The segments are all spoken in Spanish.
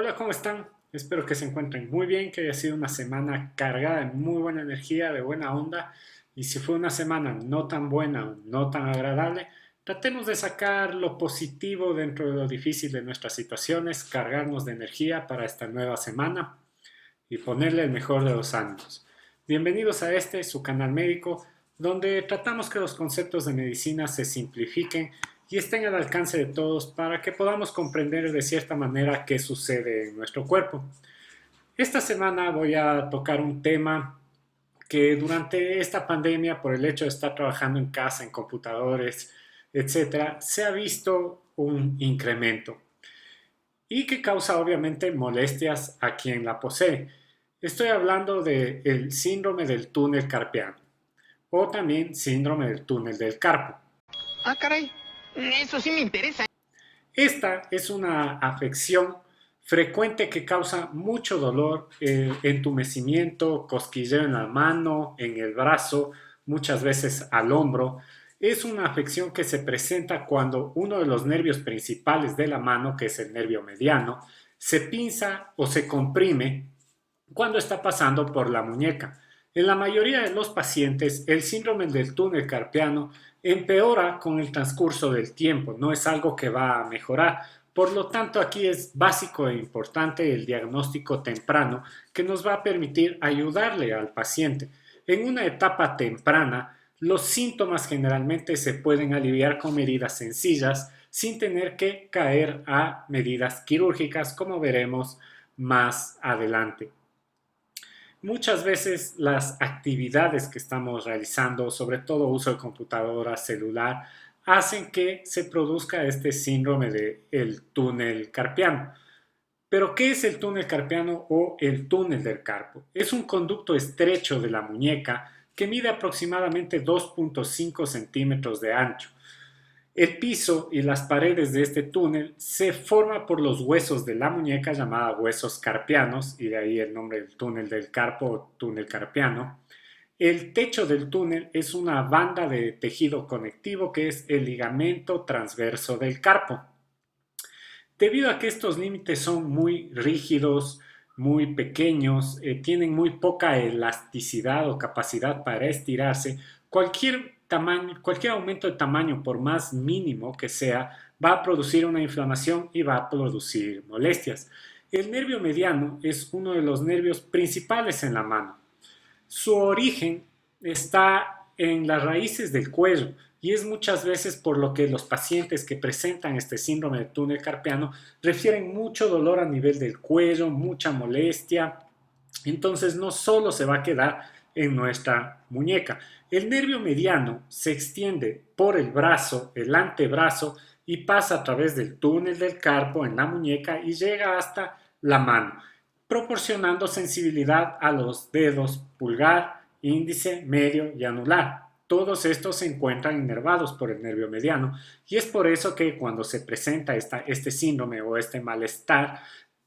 Hola, ¿cómo están? Espero que se encuentren muy bien, que haya sido una semana cargada de muy buena energía, de buena onda. Y si fue una semana no tan buena o no tan agradable, tratemos de sacar lo positivo dentro de lo difícil de nuestras situaciones, cargarnos de energía para esta nueva semana y ponerle el mejor de los ánimos. Bienvenidos a este, su canal médico, donde tratamos que los conceptos de medicina se simplifiquen y estén al alcance de todos para que podamos comprender de cierta manera qué sucede en nuestro cuerpo. Esta semana voy a tocar un tema que durante esta pandemia, por el hecho de estar trabajando en casa, en computadores, etcétera, se ha visto un incremento y que causa obviamente molestias a quien la posee. Estoy hablando del síndrome del túnel carpiano o también síndrome del túnel del carpo. Ah, caray, eso sí me interesa. Esta es una afección frecuente que causa mucho dolor, entumecimiento, cosquilleo en la mano, en el brazo, muchas veces al hombro. Es una afección que se presenta cuando uno de los nervios principales de la mano, que es el nervio mediano, se pinza o se comprime cuando está pasando por la muñeca. En la mayoría de los pacientes, el síndrome del túnel carpiano empeora con el transcurso del tiempo, no es algo que va a mejorar. Por lo tanto, aquí es básico e importante el diagnóstico temprano que nos va a permitir ayudarle al paciente. En una etapa temprana, los síntomas generalmente se pueden aliviar con medidas sencillas sin tener que caer a medidas quirúrgicas, como veremos más adelante. Muchas veces las actividades que estamos realizando, sobre todo uso de computadora, celular, hacen que se produzca este síndrome del túnel carpiano. Pero, ¿qué es el túnel carpiano o el túnel del carpo? Es un conducto estrecho de la muñeca que mide aproximadamente 2,5 centímetros de ancho. El piso y las paredes de este túnel se forman por los huesos de la muñeca llamada huesos carpianos, y de ahí el nombre del túnel del carpo o túnel carpiano. El techo del túnel es una banda de tejido conectivo que es el ligamento transverso del carpo. Debido a que estos límites son muy rígidos, muy pequeños, tienen muy poca elasticidad o capacidad para estirarse, cualquier aumento de tamaño, por más mínimo que sea, va a producir una inflamación y va a producir molestias. El nervio mediano es uno de los nervios principales en la mano. Su origen está en las raíces del cuello y es muchas veces por lo que los pacientes que presentan este síndrome de túnel carpiano refieren mucho dolor a nivel del cuello, mucha molestia. Entonces no solo se va a quedar en nuestra muñeca. El nervio mediano se extiende por el brazo, el antebrazo, y pasa a través del túnel del carpo en la muñeca y llega hasta la mano, proporcionando sensibilidad a los dedos pulgar, índice, medio y anular. Todos estos se encuentran inervados por el nervio mediano y es por eso que cuando se presenta este síndrome o este malestar,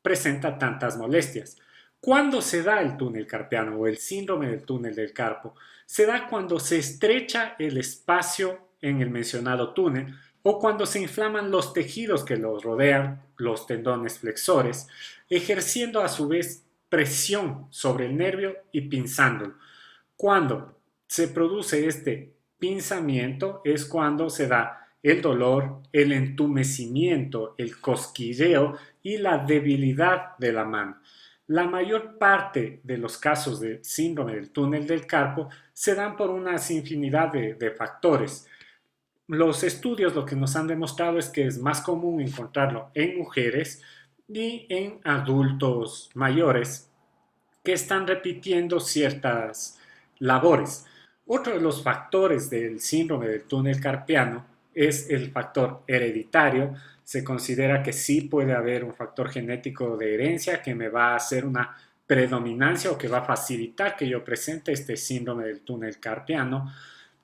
presenta tantas molestias. ¿Cuándo se da el túnel carpiano o el síndrome del túnel del carpo? Se da cuando se estrecha el espacio en el mencionado túnel o cuando se inflaman los tejidos que los rodean, los tendones flexores, ejerciendo a su vez presión sobre el nervio y pinzándolo. Cuando se produce este pinzamiento es cuando se da el dolor, el entumecimiento, el cosquilleo y la debilidad de la mano. La mayor parte de los casos de síndrome del túnel del carpo se dan por una infinidad de factores. Los estudios lo que nos han demostrado es que es más común encontrarlo en mujeres y en adultos mayores que están repitiendo ciertas labores. Otro de los factores del síndrome del túnel carpiano es el factor hereditario. Se considera que sí puede haber un factor genético de herencia que me va a hacer una predominancia o que va a facilitar que yo presente este síndrome del túnel carpiano.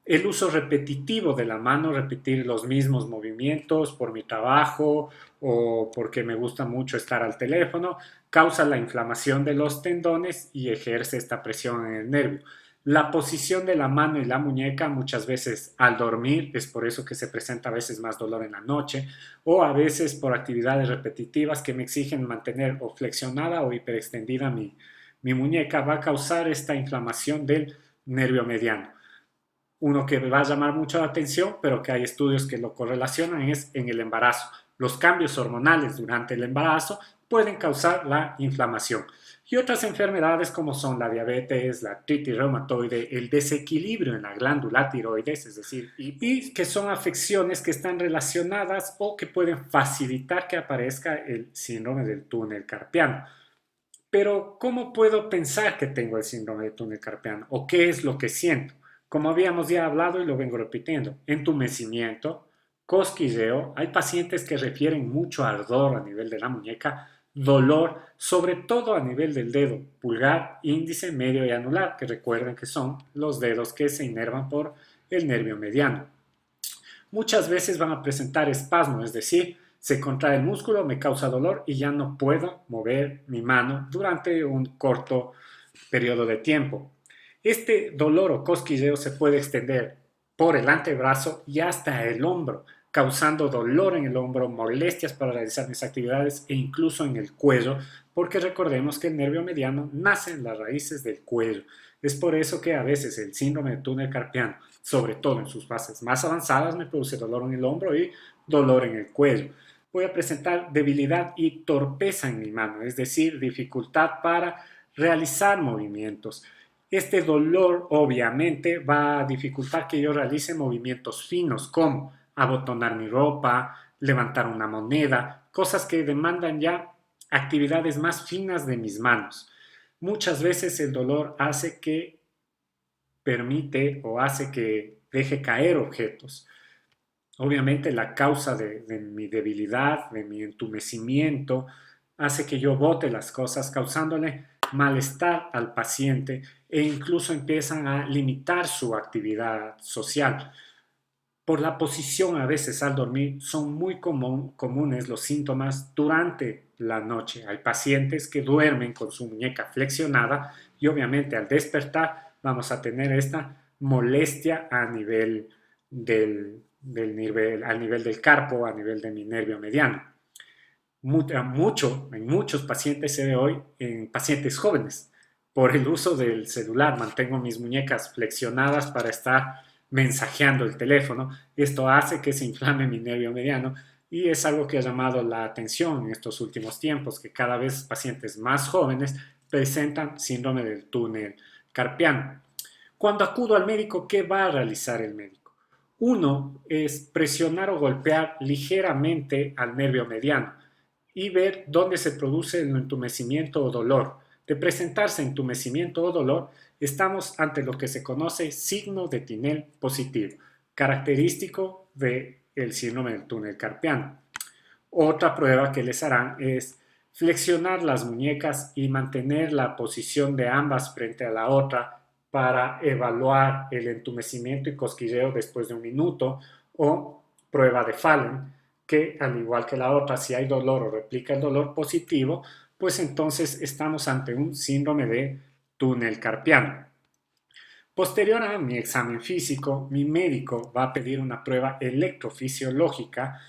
El uso repetitivo de la mano, repetir los mismos movimientos por mi trabajo o porque me gusta mucho estar al teléfono, causa la inflamación de los tendones y ejerce esta presión en el nervio. La posición de la mano y la muñeca muchas veces al dormir, es por eso que se presenta a veces más dolor en la noche, o a veces por actividades repetitivas que me exigen mantener o flexionada o hiperextendida mi muñeca, va a causar esta inflamación del nervio mediano. Uno que va a llamar mucho la atención, pero que hay estudios que lo correlacionan, es en el embarazo. Los cambios hormonales durante el embarazo pueden causar la inflamación. Y otras enfermedades como son la diabetes, la artritis reumatoide, el desequilibrio en la glándula tiroides, es decir, y que son afecciones que están relacionadas o que pueden facilitar que aparezca el síndrome del túnel carpiano. Pero, ¿cómo puedo pensar que tengo el síndrome del túnel carpiano? ¿O qué es lo que siento? Como habíamos ya hablado y lo vengo repitiendo, entumecimiento, cosquilleo, hay pacientes que refieren mucho ardor a nivel de la muñeca, dolor, sobre todo a nivel del dedo, pulgar, índice, medio y anular, que recuerden que son los dedos que se inervan por el nervio mediano. Muchas veces van a presentar espasmo, es decir, se contrae el músculo, me causa dolor y ya no puedo mover mi mano durante un corto periodo de tiempo. Este dolor o cosquilleo se puede extender por el antebrazo y hasta el hombro, causando dolor en el hombro, molestias para realizar mis actividades e incluso en el cuello, porque recordemos que el nervio mediano nace en las raíces del cuello. Es por eso que a veces el síndrome de túnel carpiano, sobre todo en sus fases más avanzadas, me produce dolor en el hombro y dolor en el cuello. Voy a presentar debilidad y torpeza en mi mano, es decir, dificultad para realizar movimientos. Este dolor obviamente va a dificultar que yo realice movimientos finos como abotonar mi ropa, levantar una moneda, cosas que demandan ya actividades más finas de mis manos. Muchas veces el dolor hace que permite o hace que deje caer objetos. Obviamente la causa de mi debilidad, de mi entumecimiento, hace que yo bote las cosas, causándole malestar al paciente e incluso empiezan a limitar su actividad social. Por la posición a veces al dormir son muy comunes los síntomas durante la noche. Hay pacientes que duermen con su muñeca flexionada y obviamente al despertar vamos a tener esta molestia a nivel al nivel del carpo, a nivel de mi nervio mediano. En muchos pacientes se ve hoy en pacientes jóvenes. Por el uso del celular mantengo mis muñecas flexionadas para estar mensajeando el teléfono. Esto hace que se inflame mi nervio mediano y es algo que ha llamado la atención en estos últimos tiempos, que cada vez pacientes más jóvenes presentan síndrome del túnel carpiano. Cuando acudo al médico, ¿qué va a realizar el médico? Uno es presionar o golpear ligeramente al nervio mediano y ver dónde se produce el entumecimiento o dolor. De presentarse entumecimiento o dolor, estamos ante lo que se conoce signo de Tinel positivo, característico del síndrome del túnel carpiano. Otra prueba que les harán es flexionar las muñecas y mantener la posición de ambas frente a la otra para evaluar el entumecimiento y cosquilleo después de un minuto, o prueba de Fallen, que al igual que la otra, si hay dolor o replica el dolor positivo, pues entonces estamos ante un síndrome de túnel carpiano. Posterior a mi examen físico, mi médico va a pedir una prueba electrofisiológica,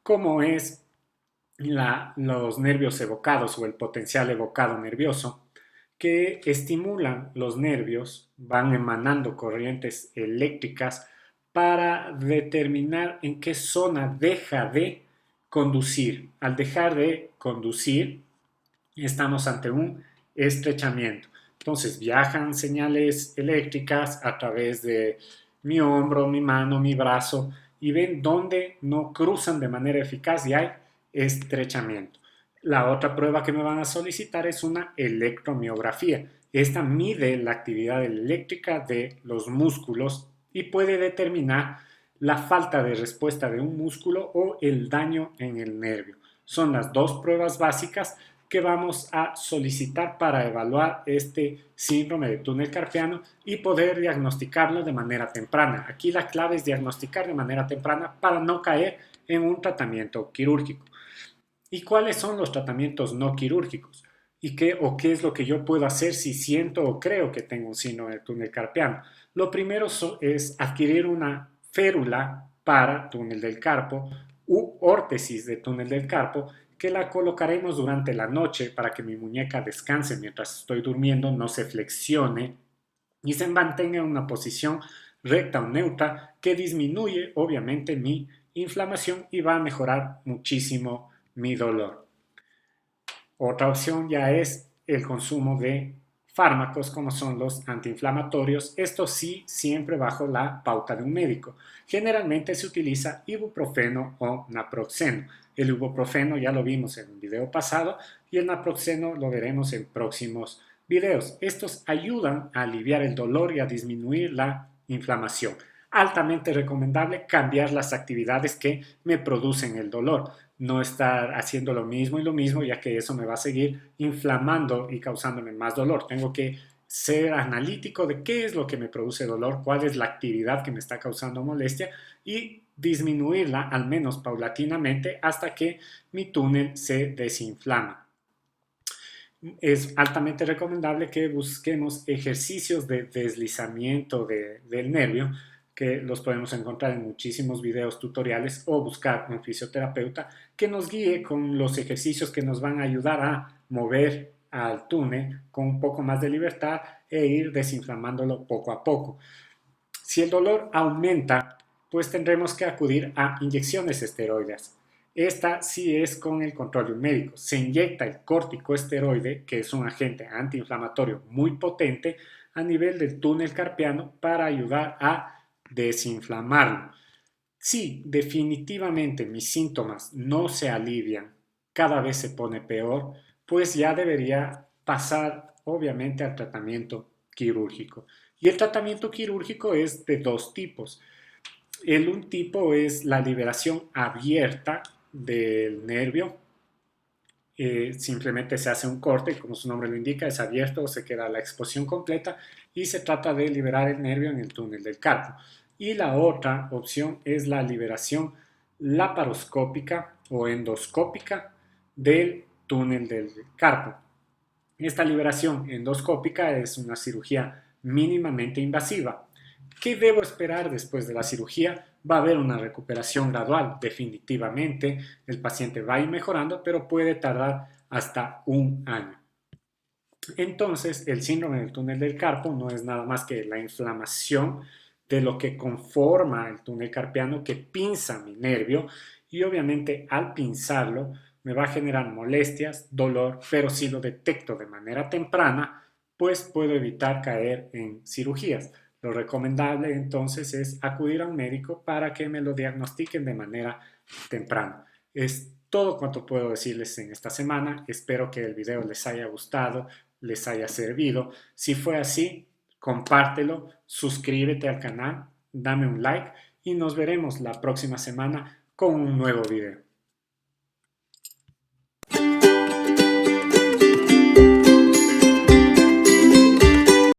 como es los nervios evocados o el potencial evocado nervioso, que estimulan los nervios, van emanando corrientes eléctricas para determinar en qué zona deja de conducir. Al dejar de conducir, estamos ante un estrechamiento. Entonces viajan señales eléctricas a través de mi hombro, mi mano, mi brazo y ven dónde no cruzan de manera eficaz y hay estrechamiento. La otra prueba que me van a solicitar es una electromiografía. Esta mide la actividad eléctrica de los músculos y puede determinar la falta de respuesta de un músculo o el daño en el nervio. Son las dos pruebas básicas que vamos a solicitar para evaluar este síndrome de túnel carpiano y poder diagnosticarlo de manera temprana. Aquí la clave es diagnosticar de manera temprana para no caer en un tratamiento quirúrgico. ¿Y cuáles son los tratamientos no quirúrgicos? qué es lo que yo puedo hacer si siento o creo que tengo un síndrome del túnel carpiano. Lo primero es adquirir una férula para túnel del carpo u órtesis de túnel del carpo, que la colocaremos durante la noche para que mi muñeca descanse mientras estoy durmiendo, no se flexione y se mantenga en una posición recta o neutra, que disminuye obviamente mi inflamación y va a mejorar muchísimo mi dolor. Otra opción ya es el consumo de fármacos como son los antiinflamatorios, esto sí siempre bajo la pauta de un médico. Generalmente se utiliza ibuprofeno o naproxeno. El ibuprofeno ya lo vimos en un video pasado y el naproxeno lo veremos en próximos videos. Estos ayudan a aliviar el dolor y a disminuir la inflamación. Altamente recomendable cambiar las actividades que me producen el dolor, no estar haciendo lo mismo y lo mismo, ya que eso me va a seguir inflamando y causándome más dolor. Tengo que ser analítico de qué es lo que me produce dolor, cuál es la actividad que me está causando molestia y disminuirla al menos paulatinamente hasta que mi túnel se desinflame. Es altamente recomendable que busquemos ejercicios de deslizamiento del nervio, que los podemos encontrar en muchísimos videos tutoriales, o buscar un fisioterapeuta que nos guíe con los ejercicios que nos van a ayudar a mover al túnel con un poco más de libertad e ir desinflamándolo poco a poco. Si el dolor aumenta, pues tendremos que acudir a inyecciones esteroides. Esta sí es con el control de un médico. Se inyecta el corticosteroide, que es un agente antiinflamatorio muy potente, a nivel del túnel carpiano para ayudar a desinflamarlo. Si definitivamente mis síntomas no se alivian, cada vez se pone peor, pues ya debería pasar obviamente al tratamiento quirúrgico. Y el tratamiento quirúrgico es de dos tipos. Un tipo es la liberación abierta del nervio. Simplemente se hace un corte, como su nombre lo indica, es abierto, se queda la exposición completa y se trata de liberar el nervio en el túnel del carpo. Y la otra opción es la liberación laparoscópica o endoscópica del túnel del carpo. Esta liberación endoscópica es una cirugía mínimamente invasiva. ¿Qué debo esperar después de la cirugía? Va a haber una recuperación gradual, definitivamente. El paciente va a ir mejorando, pero puede tardar hasta un año. Entonces, el síndrome del túnel del carpo no es nada más que la inflamación de lo que conforma el túnel carpiano, que pinza mi nervio, y obviamente al pinzarlo me va a generar molestias, dolor, pero si lo detecto de manera temprana, pues puedo evitar caer en cirugías. Lo recomendable entonces es acudir a un médico para que me lo diagnostiquen de manera temprana. Es todo cuanto puedo decirles en esta semana. Espero que el video les haya gustado, les haya servido. Si fue así, compártelo, suscríbete al canal, dame un like y nos veremos la próxima semana con un nuevo video.